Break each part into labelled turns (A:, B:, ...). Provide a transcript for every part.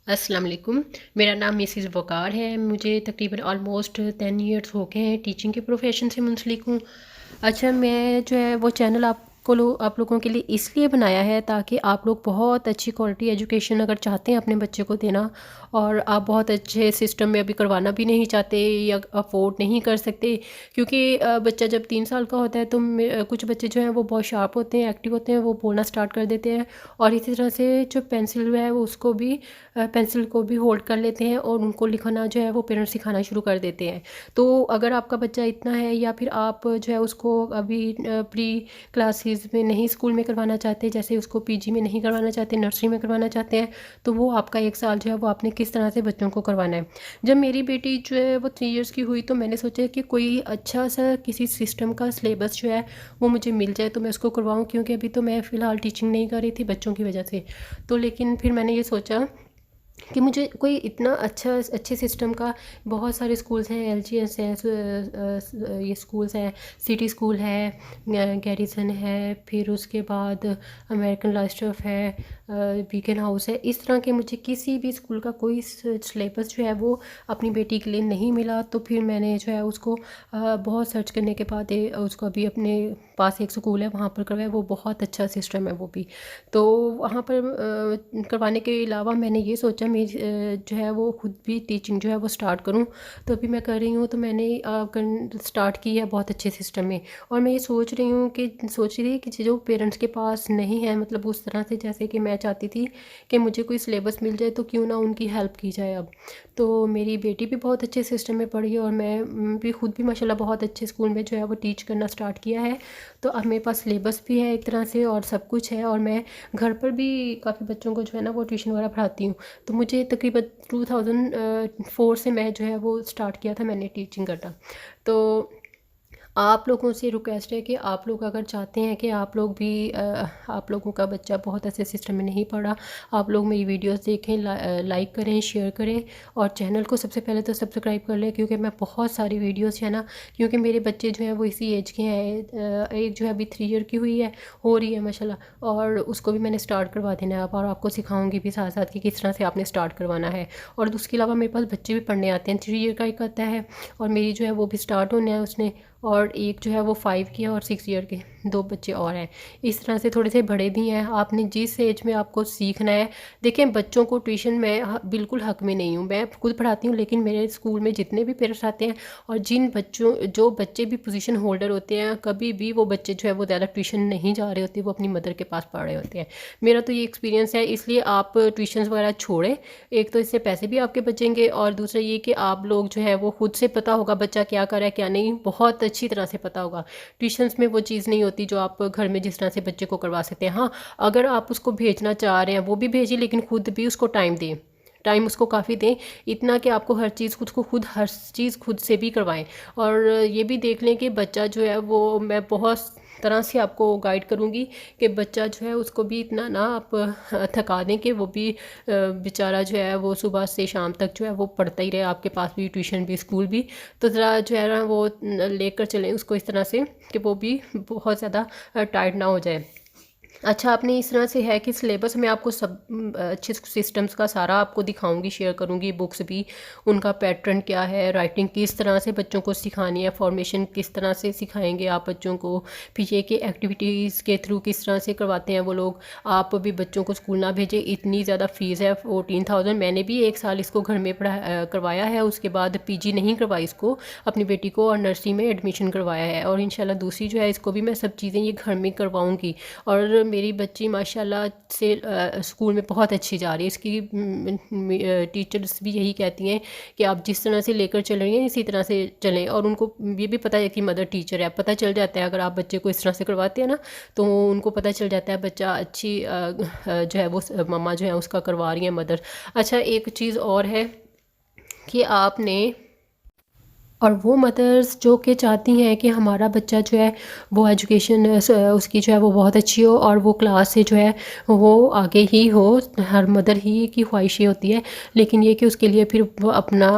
A: अस्सलाम वालेकुम। मेरा नाम मिसिज़ वक़ार है। मुझे तकरीबन ऑलमोस्ट 10 इयर्स हो गए हैं टीचिंग के प्रोफ़ेशन से मुंसलिक हूँ। अच्छा, मैं जो है वो चैनल आप लोगों के लिए इसलिए बनाया है ताकि आप लोग बहुत अच्छी क्वालिटी एजुकेशन अगर चाहते हैं अपने बच्चे को देना, और आप बहुत अच्छे सिस्टम में अभी करवाना भी नहीं चाहते या अफ़ोर्ड नहीं कर सकते, क्योंकि बच्चा जब 3 साल का होता है तो कुछ बच्चे जो हैं वो बहुत शार्प होते हैं, एक्टिव होते हैं, वो बोलना स्टार्ट कर देते हैं। और इसी तरह से जो पेंसिल है वो उसको भी पेंसिल को भी होल्ड कर लेते हैं और उनको लिखना जो है वो पेरेंट्स सिखाना शुरू कर देते हैं। तो अगर आपका बच्चा इतना है, या फिर आप जो है उसको अभी प्री क्लासेस में नहीं स्कूल में करवाना चाहते, जैसे उसको पीजी में नहीं करवाना चाहते, नर्सरी में करवाना चाहते हैं, तो वो आपका 1 साल जो है वो आपने किस तरह से बच्चों को करवाना है। जब मेरी बेटी जो है वो 3 इयर्स की हुई तो मैंने सोचा कि कोई अच्छा सा किसी सिस्टम का सिलेबस जो है वो मुझे मिल जाए तो मैं उसको करवाऊँ, क्योंकि अभी तो मैं फ़िलहाल टीचिंग नहीं कर रही थी बच्चों की वजह से। तो लेकिन फिर मैंने ये सोचा कि मुझे कोई इतना अच्छे सिस्टम का, बहुत सारे स्कूल्स हैं, एलजीएस है, ये स्कूल्स हैं, सिटी स्कूल है, गैरिसन है, फिर उसके बाद अमेरिकन लाइफ है, बीकन हाउस है। इस तरह के मुझे किसी भी स्कूल का कोई सिलेबस जो है वो अपनी बेटी के लिए नहीं मिला। तो फिर मैंने जो है उसको बहुत सर्च करने के बाद उसको अभी अपने पास एक स्कूल है वहाँ पर करवाया। वो बहुत अच्छा सिस्टम है वो भी। तो वहाँ पर करवाने के अलावा मैंने ये सोचा मैं जो है वो खुद भी टीचिंग जो है वो स्टार्ट करूँ। तो अभी मैं कर रही हूँ, तो मैंने स्टार्ट की है बहुत अच्छे सिस्टम में। और मैं ये सोच रही थी कि जो पेरेंट्स के पास नहीं है, मतलब उस तरह से, जैसे कि मैं चाहती थी कि मुझे कोई सिलेबस मिल जाए तो क्यों ना उनकी हेल्प की जाए अब। तो मेरी बेटी भी बहुत अच्छे सिस्टम में पढ़ी है, और मैं भी खुद भी माशाल्लाह बहुत अच्छे स्कूल में जो है वो टीच करना स्टार्ट किया है। तो अब मेरे पास सिलेबस भी है एक तरह से, और सब कुछ है, और मैं घर पर भी काफ़ी बच्चों को जो है ना वो ट्यूशन वगैरह पढ़ाती हूँ। तो मुझे तकरीबन 2004 से मैं जो है वो स्टार्ट किया था मैंने टीचिंग करना। तो आप लोगों से रिक्वेस्ट है कि आप लोग अगर चाहते हैं कि आप लोग भी आप लोगों का बच्चा बहुत ऐसे सिस्टम में नहीं पढ़ा, आप लोग मेरी वीडियोस देखें, लाइक करें, शेयर करें, और चैनल को सबसे पहले तो सब्सक्राइब कर लें, क्योंकि मैं बहुत सारी वीडियोस है ना, क्योंकि मेरे बच्चे जो हैं वो इसी एज के हैं। एक जो है अभी 3 ईयर की हुई है, हो रही है माशाल्लाह, और उसको भी मैंने स्टार्ट करवा देना है अब, और आपको सिखाऊंगी भी साथ साथ कि किस तरह से आपने स्टार्ट करवाना है। और उसके अलावा मेरे पास बच्चे भी पढ़ने आते हैं, 3 ईयर का एक आता है, और मेरी जो है वो भी स्टार्ट होने है उसने, और एक जो है वो 5 की है, और 6 ईयर के 2 बच्चे और हैं। इस तरह से थोड़े से बड़े भी हैं। आपने जिस एज में आपको सीखना है, देखें बच्चों को ट्यूशन में बिल्कुल हक में नहीं हूँ, मैं खुद पढ़ाती हूँ, लेकिन मेरे स्कूल में जितने भी पेरेंट्स आते हैं, और जो बच्चे भी पोजीशन होल्डर होते हैं, कभी भी वो बच्चे जो है वो ज़्यादा ट्यूशन नहीं जा रहे होते, वो अपनी मदर के पास पढ़ रहे होते हैं। मेरा तो ये एक्सपीरियंस है, इसलिए आप ट्यूशन वगैरह छोड़ें। एक तो इससे पैसे भी आपके बचेंगे, और दूसरा ये कि आप लोग जो है वो खुद से पता होगा बच्चा क्या कर रहा है क्या नहीं, बहुत अच्छी तरह से पता होगा। ट्यूशन्स में वो चीज़ नहीं होती जो आप घर में जिस तरह से बच्चे को करवा सकते हैं। हाँ, अगर आप उसको भेजना चाह रहे हैं वो भी भेजिए, लेकिन खुद भी उसको टाइम दें, टाइम उसको काफ़ी दें, इतना कि आपको हर चीज़ खुद से भी करवाएं। और ये भी देख लें कि बच्चा जो है वो, मैं बहुत तरह से आपको गाइड करूँगी कि बच्चा जो है उसको भी इतना ना आप थका दें कि वो भी बेचारा जो है वो सुबह से शाम तक जो है वो पढ़ता ही रहे, आपके पास भी ट्यूशन भी स्कूल भी। तो ज़रा जो है ना वो लेकर चलें उसको इस तरह से कि वो भी बहुत ज़्यादा टायर्ड ना हो जाए। अच्छा, आपने इस तरह से है कि सिलेबस में आपको सब अच्छे सिस्टम्स का सारा आपको दिखाऊंगी, शेयर करूंगी, बुक्स भी, उनका पैटर्न क्या है, राइटिंग किस तरह से बच्चों को सिखानी है, फॉर्मेशन किस तरह से सिखाएंगे आप बच्चों को, पीछे के एक्टिविटीज़ के थ्रू किस तरह से करवाते हैं वो लोग। आप भी बच्चों को स्कूल ना भेजें, इतनी ज़्यादा फ़ीस है 14,000। मैंने भी 1 साल इसको घर में करवाया है, उसके बाद पीजी नहीं करवाई इसको अपनी बेटी को, और नर्सरी में एडमिशन करवाया है। और इंशाल्लाह दूसरी जो है इसको भी मैं सब चीज़ें ये घर में करवाऊँगी। और मेरी बच्ची माशाल्लाह से स्कूल में बहुत अच्छी जा रही है। इसकी टीचर्स भी यही कहती हैं कि आप जिस तरह से लेकर चल रही हैं इसी तरह से चलें। और उनको ये भी पता है कि मदर टीचर है, पता चल जाता है अगर आप बच्चे को इस तरह से करवाते हैं ना, तो उनको पता चल जाता है बच्चा अच्छी जो है वो मम्मा जो है उसका करवा रही है, मदर। अच्छा, एक चीज़ और है कि आपने, और वो मदर्स जो कि चाहती हैं कि हमारा बच्चा जो है वो एजुकेशन उसकी जो है वो बहुत अच्छी हो, और वो क्लास से जो है वो आगे ही हो, हर मदर ही की ख्वाहिश ये होती है। लेकिन ये कि उसके लिए फिर वो अपना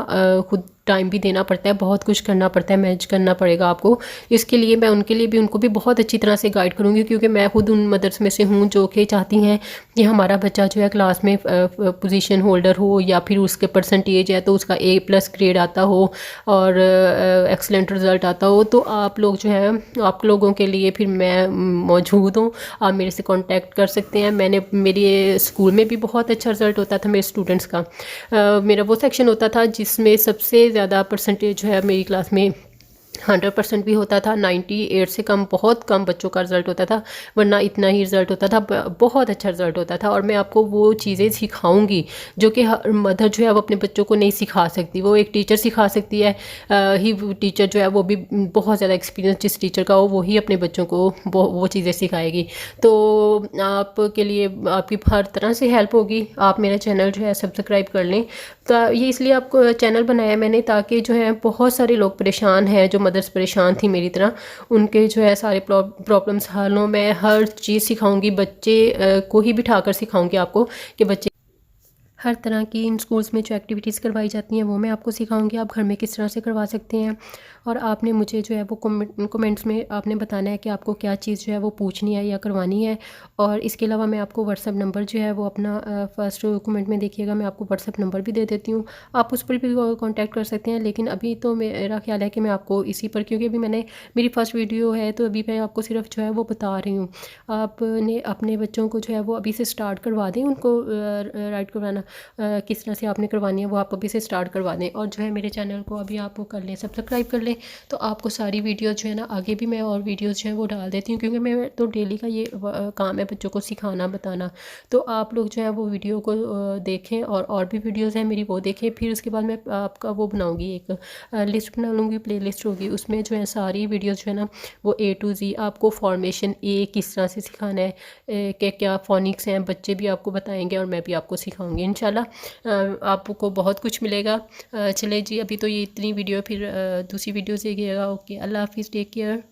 A: खुद टाइम भी देना पड़ता है, बहुत कुछ करना पड़ता है, मैनेज करना पड़ेगा आपको। इसके लिए मैं उनके लिए भी उनको भी बहुत अच्छी तरह से गाइड करूँगी, क्योंकि मैं खुद उन मदर्स में से हूँ जो कि चाहती हैं कि हमारा बच्चा जो है क्लास में पोजीशन होल्डर हो, या फिर उसके परसेंटेज है तो उसका A+ ग्रेड आता हो और एक्सलेंट रिज़ल्ट आता हो। तो आप लोग जो है, आप लोगों के लिए फिर मैं मौजूद हूँ, आप मेरे से कांटेक्ट कर सकते हैं। मेरे स्कूल में भी बहुत अच्छा रिज़ल्ट होता था मेरे स्टूडेंट्स का। मेरा वो सेक्शन होता था जिसमें सबसे ज़्यादा परसेंटेज जो है मेरी क्लास में 100% भी होता था। 98 से कम, बहुत कम बच्चों का रिज़ल्ट होता था, वरना इतना ही रिज़ल्ट होता था। बहुत अच्छा रिज़ल्ट होता था। और मैं आपको वो चीज़ें सिखाऊंगी जो कि हर मदर जो है वो अपने बच्चों को नहीं सिखा सकती, वो एक टीचर सिखा सकती है। ही टीचर जो है वो भी बहुत ज़्यादा एक्सपीरियंस जिस टीचर का हो, वो ही अपने बच्चों को वो चीज़ें सिखाएगी। तो आपके लिए आपकी हर तरह से हेल्प होगी। आप मेरा चैनल जो है सब्सक्राइब कर लें। तो ये इसलिए आपको चैनल बनाया मैंने, ताकि जो है बहुत सारे लोग परेशान हैं, जो मदर्स परेशान थी मेरी तरह, उनके जो है सारे प्रॉब्लम्स हल हों। मैं हर चीज़ सिखाऊंगी, बच्चे को ही बिठाकर सिखाऊंगी आपको कि बच्चे हर तरह की इन स्कूल्स में जो एक्टिविटीज़ करवाई जाती हैं वो मैं आपको सिखाऊंगी, आप घर में किस तरह से करवा सकते हैं। और आपने मुझे जो है वो कमेंट्स में आपने बताना है कि आपको क्या चीज़ जो है वो पूछनी है या करवानी है। और इसके अलावा मैं आपको व्हाट्सअप नंबर जो है वो अपना फर्स्ट कमेंट में देखिएगा, मैं आपको व्हाट्सअप नंबर भी दे देती हूँ, आप उस पर भी कॉन्टैक्ट कर सकते हैं। लेकिन अभी तो मेरा ख्याल है कि मैं आपको इसी पर, क्योंकि अभी मेरी फर्स्ट वीडियो है, तो अभी मैं आपको सिर्फ जो है वो बता रही हूँ। आपने अपने बच्चों को जो है वो अभी से स्टार्ट करवा दें, उनको राइट करवाना किस तरह से आपने करवानी है वो आप अभी से स्टार्ट करवा दें। और जो है मेरे चैनल को अभी आप वो कर लें, सब्सक्राइब कर लें, तो आपको सारी वीडियोज़ जो है ना, आगे भी मैं और वीडियोज़ जो है वो डाल देती हूँ, क्योंकि मैं तो डेली का ये काम है बच्चों को सिखाना बताना। तो आप लोग जो है वो वीडियो को देखें, और भी वीडियोज़ हैं मेरी वो देखें। फिर उसके बाद मैं आपका वो बनाऊँगी, एक लिस्ट बना लूँगी, प्ले लिस्ट होगी, उसमें जो है सारी वीडियोज़ जो है ना वो A to Z आपको फॉर्मेशन A किस तरह से सिखाना है, क्या क्या फोनिक्स हैं, बच्चे भी आपको बताएंगे और मैं भी आपको सिखाऊंगी इंशाल्लाह। आपको बहुत कुछ मिलेगा। चले जी, अभी तो ये इतनी वीडियो, फिर दूसरी वीडियो से गिएगा। ओके, अल्लाह हाफिज़, टेक केयर।